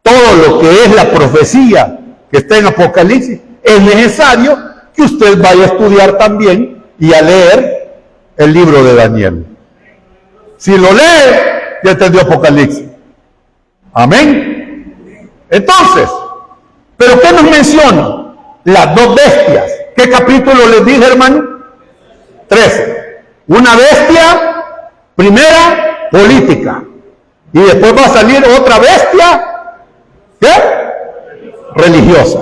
todo lo que es la profecía que está en Apocalipsis, es necesario que usted vaya a estudiar también y a leer el libro de Daniel. Si lo lee, ya entendió Apocalipsis. Amén. Entonces, ¿pero qué nos menciona? Las dos bestias. ¿Qué capítulo les dije, hermano? 13. Una bestia, primera, política. Y después va a salir otra bestia, ¿qué? Religiosa.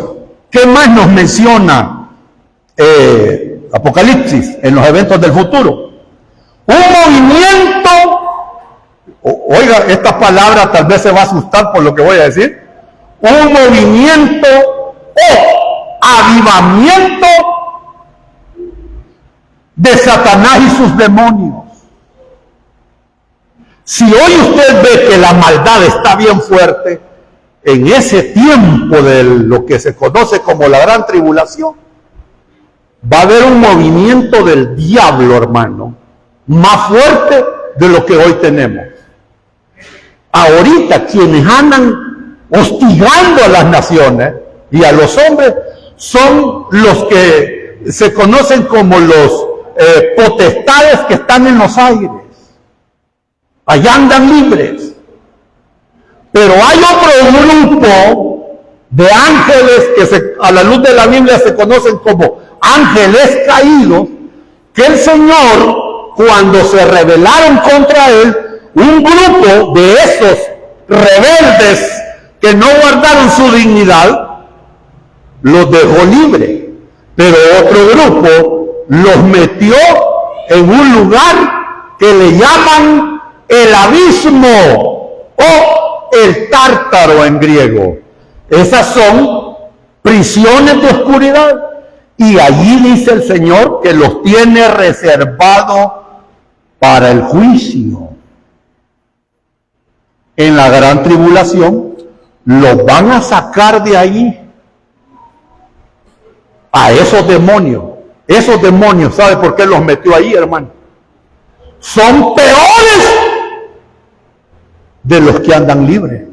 ¿Qué más nos menciona Apocalipsis en los eventos del futuro? Un movimiento, oiga, esta palabra tal vez se va a asustar por lo que voy a decir, un movimiento o avivamiento de Satanás y sus demonios. Si hoy usted ve que la maldad está bien fuerte, en ese tiempo de lo que se conoce como la gran tribulación, va a haber un movimiento del diablo, hermano, más fuerte de lo que hoy tenemos. Ahorita quienes andan hostigando a las naciones y a los hombres son los que se conocen como los potestades que están en los aires. Allá andan libres. Pero hay otro grupo de ángeles que a la luz de la Biblia se conocen como ángeles caídos, que el Señor, cuando se rebelaron contra él, un grupo de esos rebeldes que no guardaron su dignidad, los dejó libre. Pero otro grupo los metió en un lugar que le llaman el abismo o el tártaro en griego. Esas son prisiones de oscuridad, y allí dice el Señor que los tiene reservados para el juicio. En la gran tribulación los van a sacar de allí a esos demonios. Esos demonios, ¿sabe por qué los metió ahí, hermano? Son peores de los que andan libres.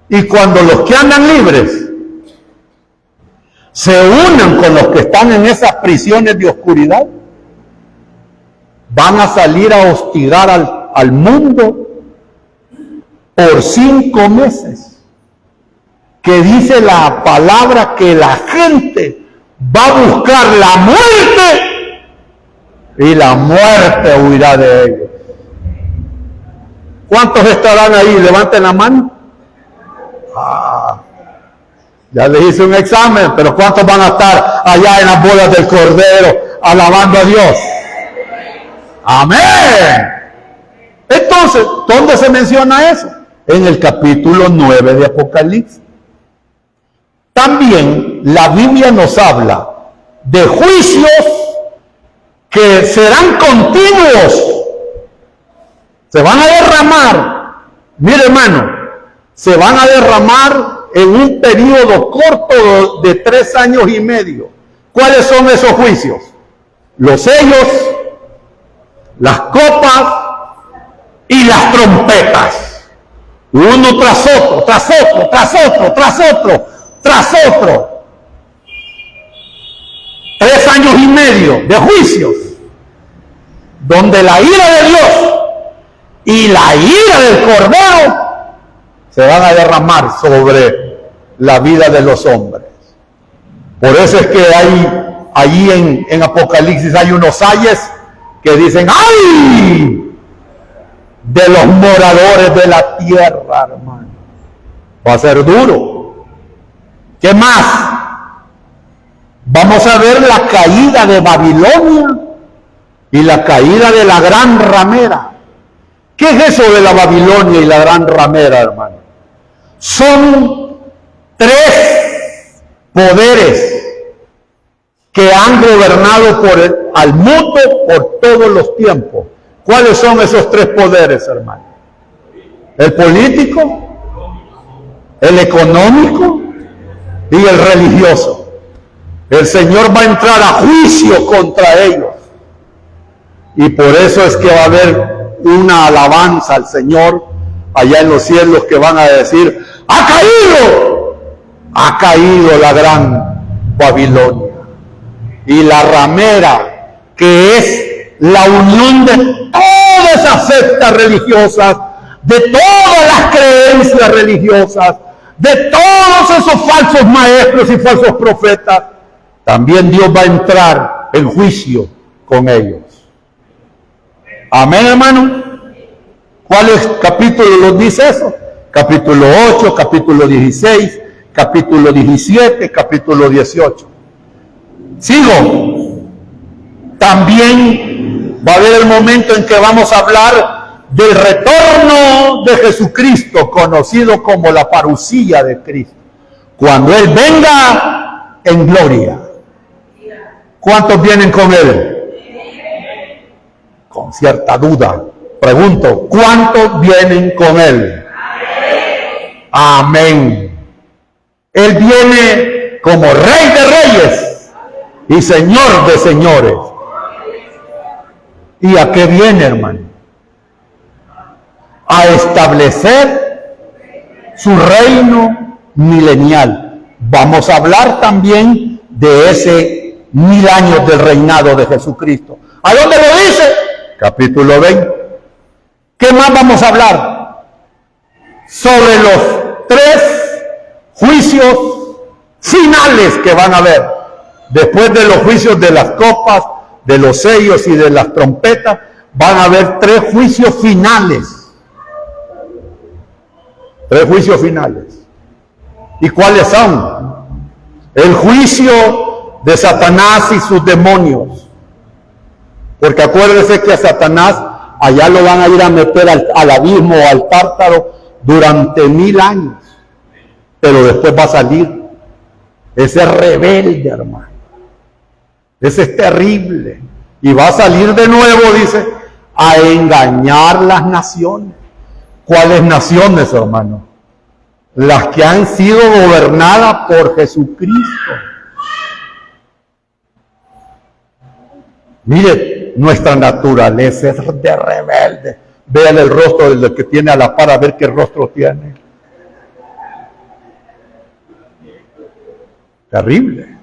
Y cuando los que andan libres se unan con los que están en esas prisiones de oscuridad, van a salir a hostigar al mundo por 5 meses. Que dice la palabra que la gente va a buscar la muerte y la muerte huirá de ellos. ¿Cuántos estarán ahí? Levanten la mano. Ya les hice un examen, pero ¿cuántos van a estar allá en las bodas del Cordero alabando a Dios? Amén. Entonces, ¿dónde se menciona eso? En el capítulo 9 de Apocalipsis. También la Biblia nos habla de juicios que serán continuos. Se van a derramar, mire hermano, se van a derramar en un periodo corto de 3 años y medio. ¿Cuáles son esos juicios? Los sellos, las copas y las trompetas. Uno tras otro, tras otro, tras otro, tras otro, tras otro. 3 años y medio de juicios, donde la ira de Dios y la ira del Cordero se van a derramar sobre la vida de los hombres. Por eso es que allí en Apocalipsis hay unos ayes que dicen, ¡ay! De los moradores de la tierra, hermano. Va a ser duro. ¿Qué más? Vamos a ver la caída de Babilonia y la caída de la gran ramera. ¿Qué es eso de la Babilonia y la gran ramera, hermano? Son 3 poderes que han gobernado al mundo por todos los tiempos. ¿Cuáles son esos 3 poderes, hermano? El político, el económico y el religioso. El Señor va a entrar a juicio contra ellos. Y por eso es que va a haber una alabanza al Señor allá en los cielos que van a decir, ha caído la gran Babilonia. Y la ramera, que es la unión de todas esas sectas religiosas, de todas las creencias religiosas, de todos esos falsos maestros y falsos profetas, también Dios va a entrar en juicio con ellos. Amén, hermano. ¿Cuáles capítulos nos dice eso? Capítulo 8, capítulo 16, capítulo 17, capítulo 18. Sigo. También va a haber el momento en que vamos a hablar del retorno de Jesucristo, conocido como la parucía de Cristo. Cuando Él venga en gloria. ¿Cuántos vienen con Él? Con cierta duda. Pregunto, ¿cuántos vienen con Él? Amén. Él viene como Rey de Reyes y Señor de Señores. ¿Y a qué viene, hermano? A establecer su reino milenial. Vamos a hablar también de ese 1000 años del reinado de Jesucristo. ¿A dónde lo dice? Capítulo 20. ¿Qué más vamos a hablar? Sobre los 3 juicios finales que van a haber. Después de los juicios de las copas, de los sellos y de las trompetas, van a haber 3 juicios finales. 3 juicios finales. ¿Y cuáles son? El juicio de Satanás y sus demonios. Porque acuérdense que a Satanás allá lo van a ir a meter al abismo o al tártaro durante 1000 años. Pero después va a salir. Ese rebelde, hermano. Ese es terrible. Y va a salir de nuevo, dice, a engañar las naciones. ¿Cuáles naciones, hermano? Las que han sido gobernadas por Jesucristo. Mire, nuestra naturaleza es de rebelde. Vean el rostro del que tiene a la par, a ver qué rostro tiene. Terrible.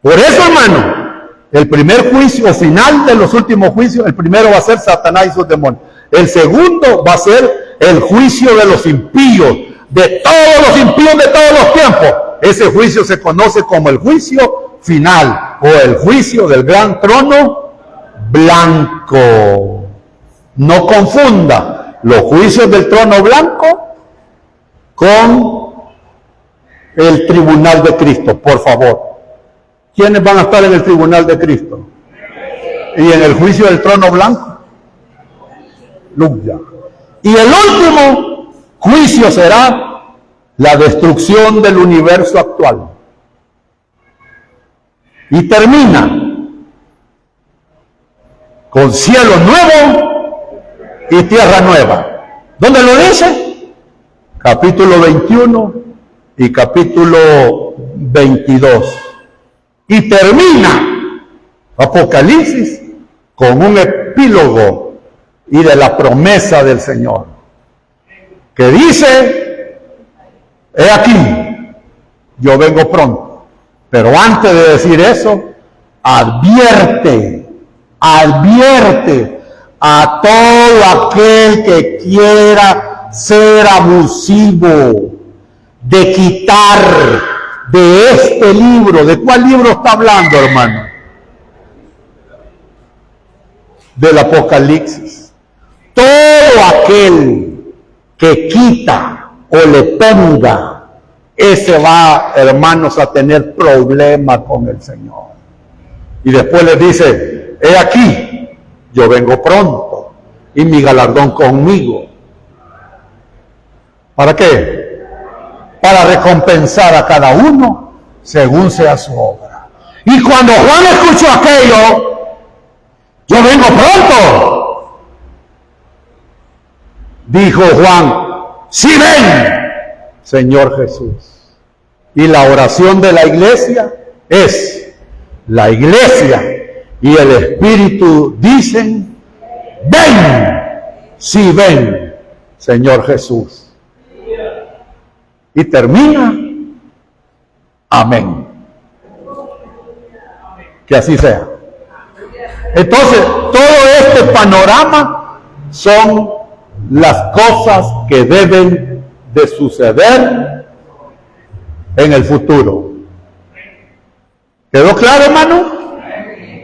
Por eso, hermano, el primer juicio final de los últimos juicios, el primero va a ser Satanás y sus demonios. El segundo va a ser el juicio de los impíos, de todos los impíos de todos los tiempos. Ese juicio se conoce como el juicio final o el juicio del gran trono blanco. No confunda los juicios del trono blanco con el tribunal de Cristo, por favor. ¿Quiénes van a estar en el tribunal de Cristo? Y en el juicio del trono blanco. Aleluya. Y el último juicio será la destrucción del universo actual. Y termina con cielo nuevo y tierra nueva. ¿Dónde lo dice? Capítulo 21 y capítulo 22. Y termina Apocalipsis con un epílogo y de la promesa del Señor, que dice, he aquí, yo vengo pronto. Pero antes de decir eso, advierte a todo aquel que quiera ser abusivo de quitar de este libro. ¿De cuál libro está hablando, hermano? Del Apocalipsis. Todo aquel que quita o le ponga, ese va, hermanos, a tener problemas con el Señor. Y después les dice, he aquí, yo vengo pronto, y mi galardón conmigo. ¿Para qué? Para recompensar a cada uno según sea su obra. Y cuando Juan escuchó aquello, yo vengo pronto, dijo Juan, sí ven, Señor Jesús. Y la oración de la iglesia es, la iglesia y el Espíritu dicen, ven, sí ven, Señor Jesús. Y termina, amén. Que así sea. Entonces, todo este panorama son las cosas que deben de suceder en el futuro. ¿Quedó claro, hermano?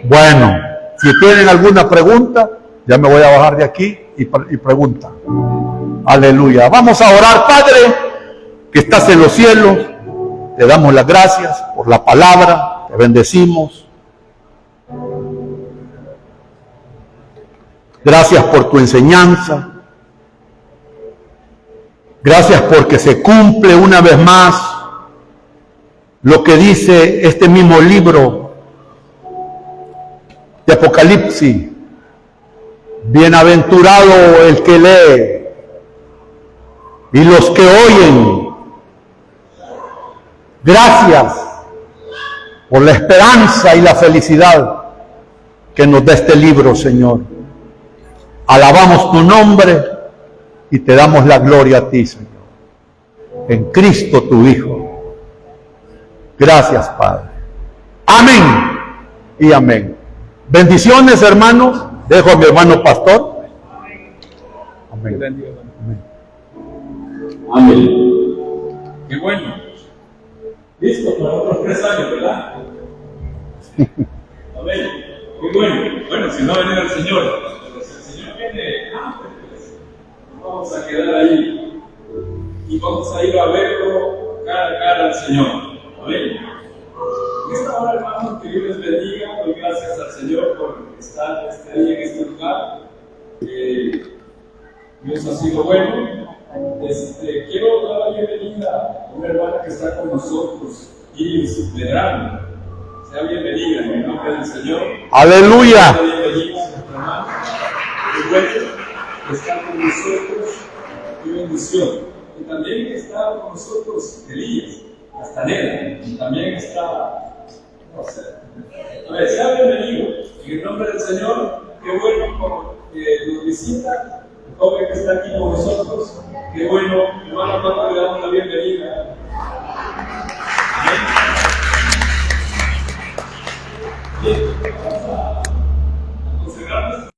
Bueno, si tienen alguna pregunta, ya me voy a bajar de aquí y pregunta. Aleluya. Vamos a orar, Padre, que estás en los cielos. Te damos las gracias por la palabra, te bendecimos. Gracias por tu enseñanza. Gracias porque se cumple una vez más lo que dice este mismo libro de Apocalipsis. Bienaventurado el que lee y los que oyen. Gracias por la esperanza y la felicidad que nos da este libro, Señor. Alabamos tu nombre y te damos la gloria a ti, Señor. En Cristo tu Hijo. Gracias, Padre. Amén y amén. Bendiciones, hermanos. Dejo a mi hermano pastor. Amén. Amén. Amén. Qué bueno. Listo para otros 3 años, ¿verdad? Amén. Qué bueno. Bueno, si no va a venir el Señor. Pero si el Señor viene antes, pues vamos a quedar ahí. Y vamos a ir a verlo cara a cara al Señor. Amén. En esta hora, hermanos, que Dios les bendiga. Doy gracias al Señor por estar este día en este lugar. Dios ha sido bueno. Quiero dar la bienvenida a una hermana que está con nosotros, Iris Medrano. Sea bienvenida en el nombre del Señor. Aleluya. Sea bienvenida a nuestra hermana. Qué bueno estar con nosotros. Qué bendición. Y también está con nosotros Elías Castaneda. Y también está, no sé. A ver, sea bienvenido en el nombre del Señor. Qué bueno que nos visita. El joven que está aquí con nosotros. Qué bueno, hermano, cuando le damos la bienvenida. Amén. Bien, vamos a consagrarnos.